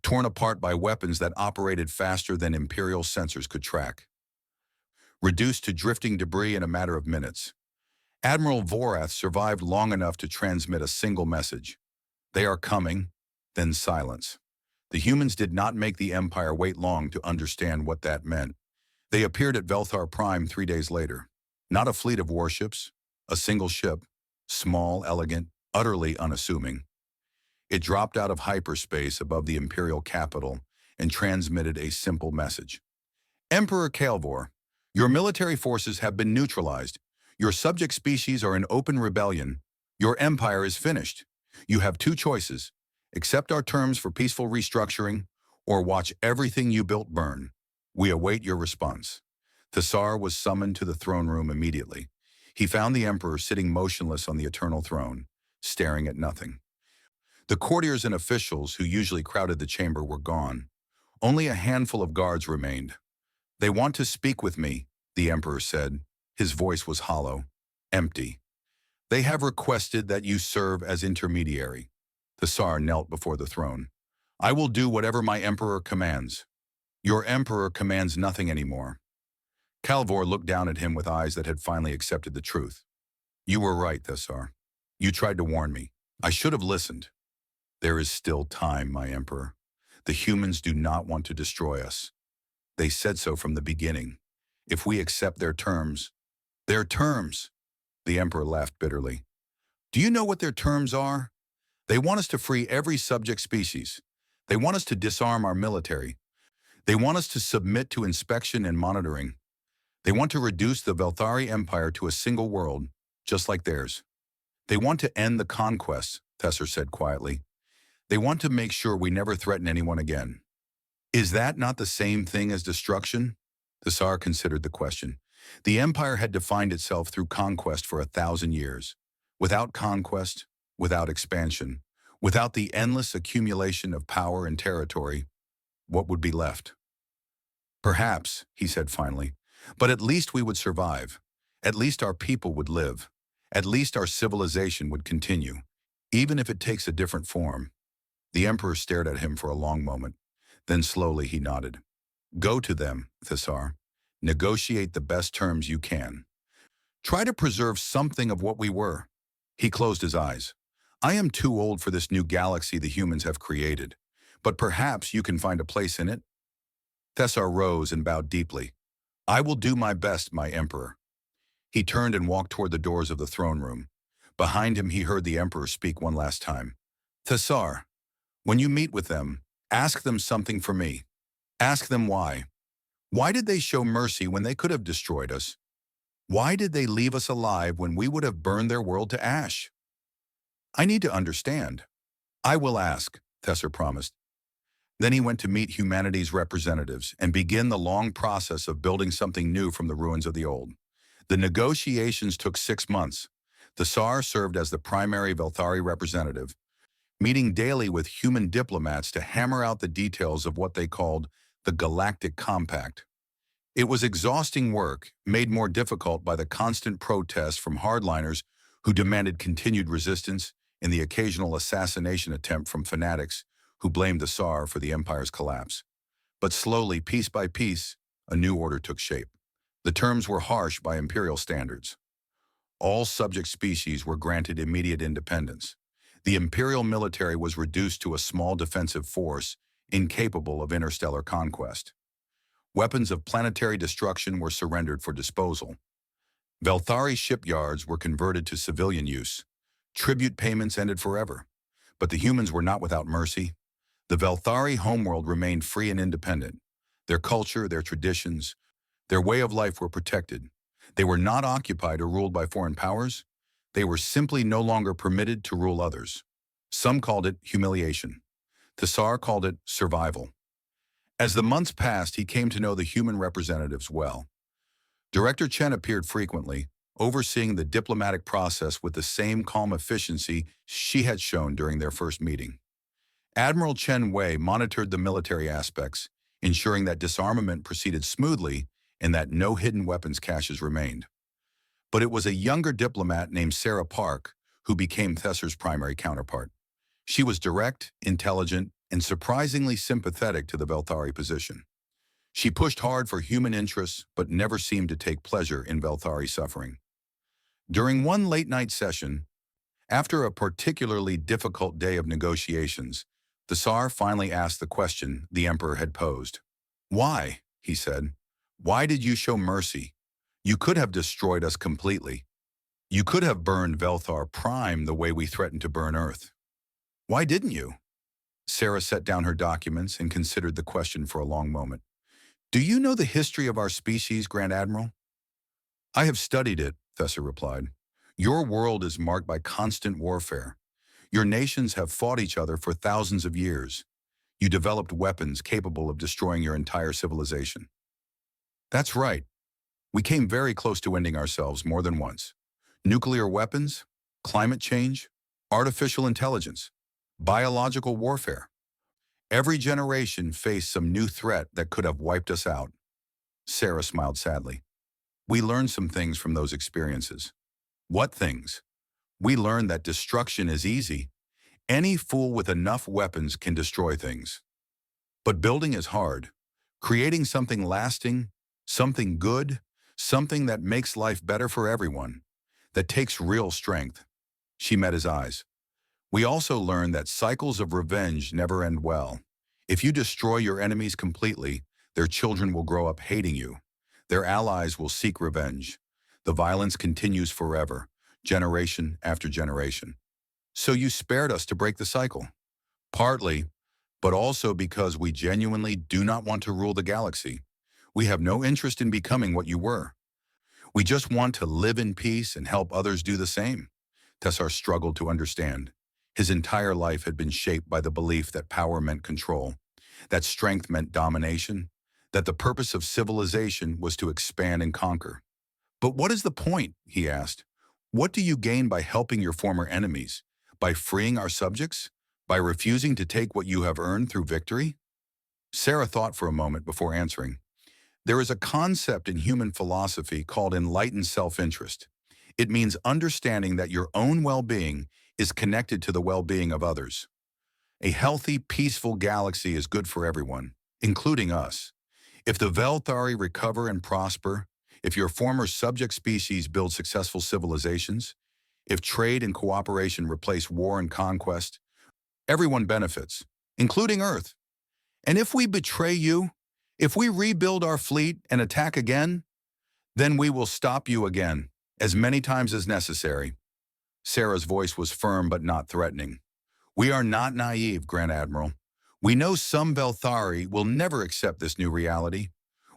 Torn apart by weapons that operated faster than Imperial sensors could track. Reduced to drifting debris in a matter of minutes. Admiral Vorath survived long enough to transmit a single message. They are coming, then silence. The humans did not make the Empire wait long to understand what that meant. They appeared at Velthar Prime 3 days later. Not a fleet of warships, a single ship, small, elegant, utterly unassuming. It dropped out of hyperspace above the Imperial capital and transmitted a simple message. Emperor Calvor, your military forces have been neutralized. Your subject species are in open rebellion. Your empire is finished. You have two choices. Accept our terms for peaceful restructuring, or watch everything you built burn. We await your response. Thessar was summoned to the throne room immediately. He found the Emperor sitting motionless on the eternal throne, staring at nothing. The courtiers and officials who usually crowded the chamber were gone. Only a handful of guards remained. They want to speak with me, the Emperor said. His voice was hollow, empty. They have requested that you serve as intermediary. Thessar knelt before the throne. I will do whatever my Emperor commands. Your Emperor commands nothing anymore. Calvor looked down at him with eyes that had finally accepted the truth. You were right, Thessar. You tried to warn me. I should have listened. There is still time, my Emperor. The humans do not want to destroy us. They said so from the beginning. If we accept their terms, the Emperor laughed bitterly. Do you know what their terms are? They want us to free every subject species. They want us to disarm our military. They want us to submit to inspection and monitoring. They want to reduce the Velthari Empire to a single world, just like theirs. They want to end the conquests, Thessar said quietly. They want to make sure we never threaten anyone again. Is that not the same thing as destruction? Thessar considered the question. The Empire had defined itself through conquest for 1,000 years. Without conquest, without expansion, without the endless accumulation of power and territory, what would be left? Perhaps, he said finally, but at least we would survive. At least our people would live. At least our civilization would continue, even if it takes a different form. The Emperor stared at him for a long moment. Then slowly he nodded. Go to them, Thessar. Negotiate the best terms you can. Try to preserve something of what we were. He closed his eyes. I am too old for this new galaxy the humans have created, but perhaps you can find a place in it? Thessar rose and bowed deeply. I will do my best, my Emperor. He turned and walked toward the doors of the throne room. Behind him he heard the Emperor speak one last time. Thessar, when you meet with them, ask them something for me. Ask them why. Why did they show mercy when they could have destroyed us? Why did they leave us alive when we would have burned their world to ash? I need to understand. I will ask, Thessar promised. Then he went to meet humanity's representatives and begin the long process of building something new from the ruins of the old. The negotiations took 6 months. Thessar served as the primary Velthari representative, meeting daily with human diplomats to hammer out the details of what they called the Galactic Compact. It was exhausting work, made more difficult by the constant protests from hardliners who demanded continued resistance and the occasional assassination attempt from fanatics who blamed the Tsar for the Empire's collapse. But slowly, piece by piece, a new order took shape. The terms were harsh by Imperial standards. All subject species were granted immediate independence. The Imperial military was reduced to a small defensive force incapable of interstellar conquest. Weapons of planetary destruction were surrendered for disposal. Velthari shipyards were converted to civilian use. Tribute payments ended forever. But the humans were not without mercy. The Velthari homeworld remained free and independent. Their culture, their traditions, their way of life were protected. They were not occupied or ruled by foreign powers. They were simply no longer permitted to rule others. Some called it humiliation. Thessar called it survival. As the months passed, he came to know the human representatives well. Director Chen appeared frequently, overseeing the diplomatic process with the same calm efficiency she had shown during their first meeting. Admiral Chen Wei monitored the military aspects. ensuring that disarmament proceeded smoothly and that no hidden weapons caches remained. But it was a younger diplomat named Sarah Park who became Thesser's primary counterpart. She was direct, intelligent, and surprisingly sympathetic to the Velthari position. She pushed hard for human interests, but never seemed to take pleasure in Velthari suffering. During one late-night session, after a particularly difficult day of negotiations, the Tsar finally asked the question the Emperor had posed. "Why?" he said. "Why did you show mercy? You could have destroyed us completely. You could have burned Velthar Prime the way we threatened to burn Earth. Why didn't you?" Sarah set down her documents and considered the question for a long moment. "Do you know the history of our species, Grand Admiral?" "I have studied it," Thesser replied. "Your world is marked by constant warfare. Your nations have fought each other for thousands of years. You developed weapons capable of destroying your entire civilization." "That's right. We came very close to ending ourselves more than once. Nuclear weapons, climate change, artificial intelligence, biological warfare. Every generation faced some new threat that could have wiped us out." Sarah smiled sadly. "We learned some things from those experiences." "What things?" "We learned that destruction is easy. Any fool with enough weapons can destroy things. But building is hard. Creating something lasting, something good, something that makes life better for everyone, that takes real strength." She met his eyes. "We also learned that cycles of revenge never end well. If you destroy your enemies completely, their children will grow up hating you. Their allies will seek revenge. The violence continues forever, generation after generation. So you spared us to break the cycle. Partly, but also because we genuinely do not want to rule the galaxy. We have no interest in becoming what you were. We just want to live in peace and help others do the same." Tessar struggled to understand. His entire life had been shaped by the belief that power meant control, that strength meant domination, that the purpose of civilization was to expand and conquer. "But what is the point?" he asked. "What do you gain by helping your former enemies? By freeing our subjects? By refusing to take what you have earned through victory?" Sarah thought for a moment before answering. "There is a concept in human philosophy called enlightened self-interest. It means understanding that your own well-being is connected to the well-being of others. A healthy, peaceful galaxy is good for everyone, including us. If the Velthari recover and prosper, if your former subject species build successful civilizations, if trade and cooperation replace war and conquest, everyone benefits, including Earth. And if we betray you, if we rebuild our fleet and attack again, then we will stop you again, as many times as necessary." Sarah's voice was firm but not threatening. "We are not naive, Grand Admiral. We know some Velthari will never accept this new reality.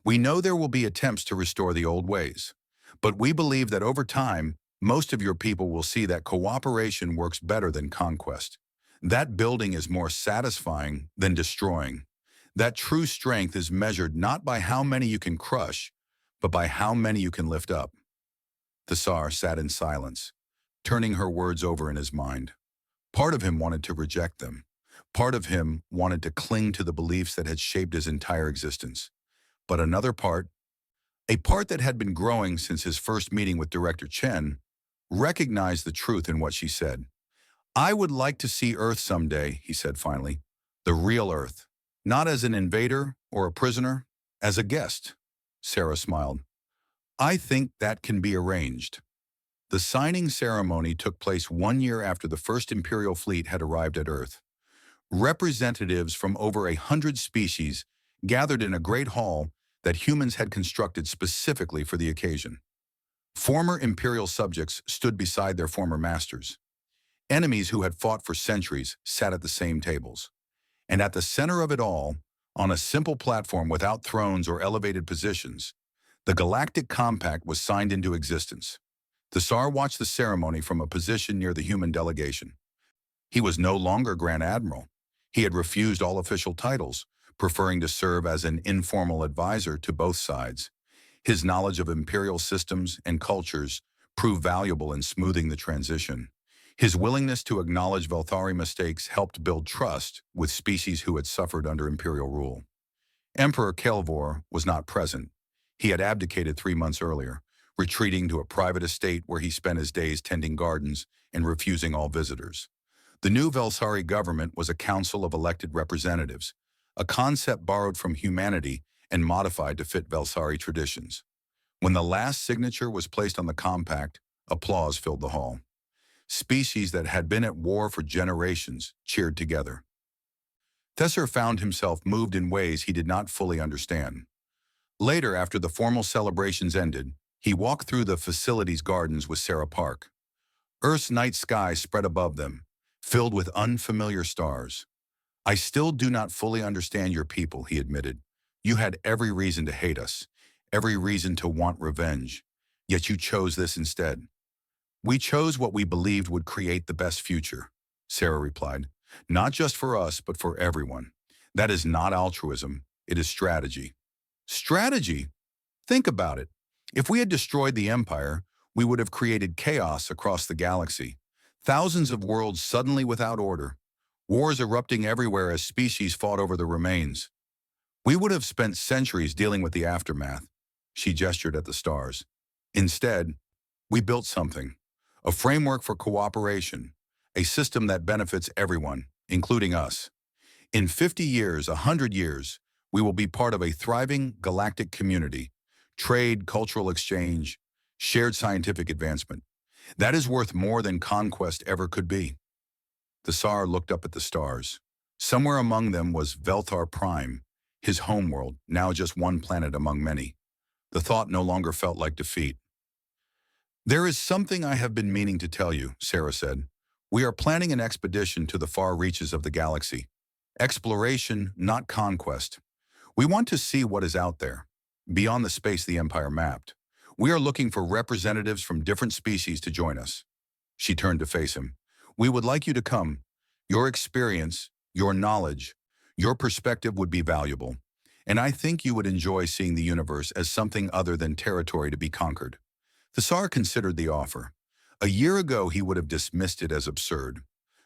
We know there will be attempts to restore the old ways. But we believe that over time, most of your people will see that cooperation works better than conquest. That building is more satisfying than destroying. That true strength is measured not by how many you can crush, but by how many you can lift up." The Tsar sat in silence, turning her words over in his mind. Part of him wanted to reject them. Part of him wanted to cling to the beliefs that had shaped his entire existence. But another part, a part that had been growing since his first meeting with Director Chen, recognized the truth in what she said. "I would like to see Earth someday," he said finally. "The real Earth. Not as an invader or a prisoner, as a guest." Sarah smiled. "I think that can be arranged." The signing ceremony took place 1 year after the first Imperial fleet had arrived at Earth. Representatives from over 100 species gathered in a great hall that humans had constructed specifically for the occasion. Former Imperial subjects stood beside their former masters. Enemies who had fought for centuries sat at the same tables. And at the center of it all, on a simple platform without thrones or elevated positions, the Galactic Compact was signed into existence. The Tsar watched the ceremony from a position near the human delegation. He was no longer Grand Admiral. He had refused all official titles, preferring to serve as an informal advisor to both sides. His knowledge of Imperial systems and cultures proved valuable in smoothing the transition. His willingness to acknowledge Velthari mistakes helped build trust with species who had suffered under Imperial rule. Emperor Kelvor was not present. He had abdicated 3 months earlier, retreating to a private estate where he spent his days tending gardens and refusing all visitors. The new Velsari government was a council of elected representatives, a concept borrowed from humanity and modified to fit Velsari traditions. When the last signature was placed on the compact, applause filled the hall. Species that had been at war for generations cheered together. Thesser found himself moved in ways he did not fully understand. Later, after the formal celebrations ended, he walked through the facility's gardens with Sarah Park. Earth's night sky spread above them, filled with unfamiliar stars. "I still do not fully understand your people," he admitted. "You had every reason to hate us, every reason to want revenge, yet you chose this instead." "We chose what we believed would create the best future," Sarah replied. "Not just for us, but for everyone. That is not altruism, it is strategy." Strategy? Think about it. If we had destroyed the Empire, we would have created chaos across the galaxy. Thousands of worlds suddenly without order. Wars erupting everywhere as species fought over the remains. We would have spent centuries dealing with the aftermath. She gestured at the stars. Instead, we built something. A framework for cooperation. A system that benefits everyone, including us. In 50 years, 100 years, we will be part of a thriving galactic community. Trade, cultural exchange, shared scientific advancement. That is worth more than conquest ever could be. The Tsar looked up at the stars. Somewhere among them was Velthar Prime, his homeworld, now just one planet among many. The thought no longer felt like defeat. "There is something I have been meaning to tell you," Sarah said. "We are planning an expedition to the far reaches of the galaxy. Exploration, not conquest. We want to see what is out there, beyond the space the Empire mapped. We are looking for representatives from different species to join us." She turned to face him. "We would like you to come. Your experience, your knowledge, your perspective would be valuable. And I think you would enjoy seeing the universe as something other than territory to be conquered." The Tsar considered the offer. A year ago, he would have dismissed it as absurd.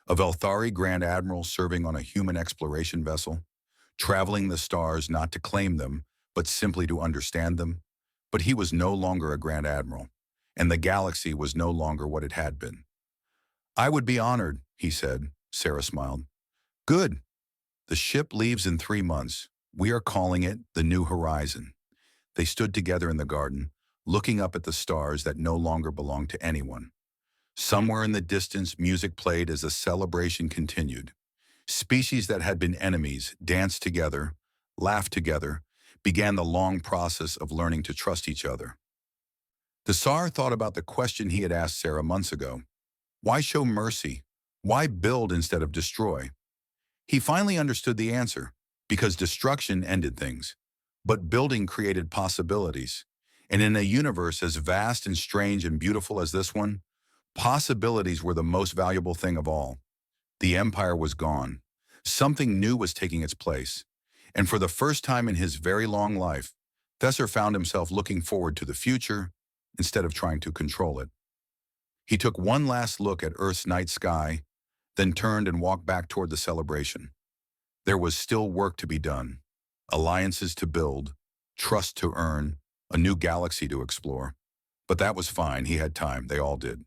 A Velthari Grand Admiral serving on a human exploration vessel, traveling the stars not to claim them, but simply to understand them. But he was no longer a Grand Admiral, and the galaxy was no longer what it had been. "I would be honored," he said. Sarah smiled. "Good. The ship leaves in 3 months. We are calling it the New Horizon." They stood together in the garden, looking up at the stars that no longer belonged to anyone. Somewhere in the distance, music played as the celebration continued. Species that had been enemies danced together, laughed together, began the long process of learning to trust each other. The Tsar thought about the question he had asked Sarah months ago. Why show mercy? Why build instead of destroy? He finally understood the answer, because destruction ended things, but building created possibilities. And in a universe as vast and strange and beautiful as this one, possibilities were the most valuable thing of all. The Empire was gone. Something new was taking its place. And for the first time in his very long life, Thesser found himself looking forward to the future instead of trying to control it. He took one last look at Earth's night sky, then turned and walked back toward the celebration. There was still work to be done, alliances to build, trust to earn, a new galaxy to explore. But that was fine, he had time, they all did.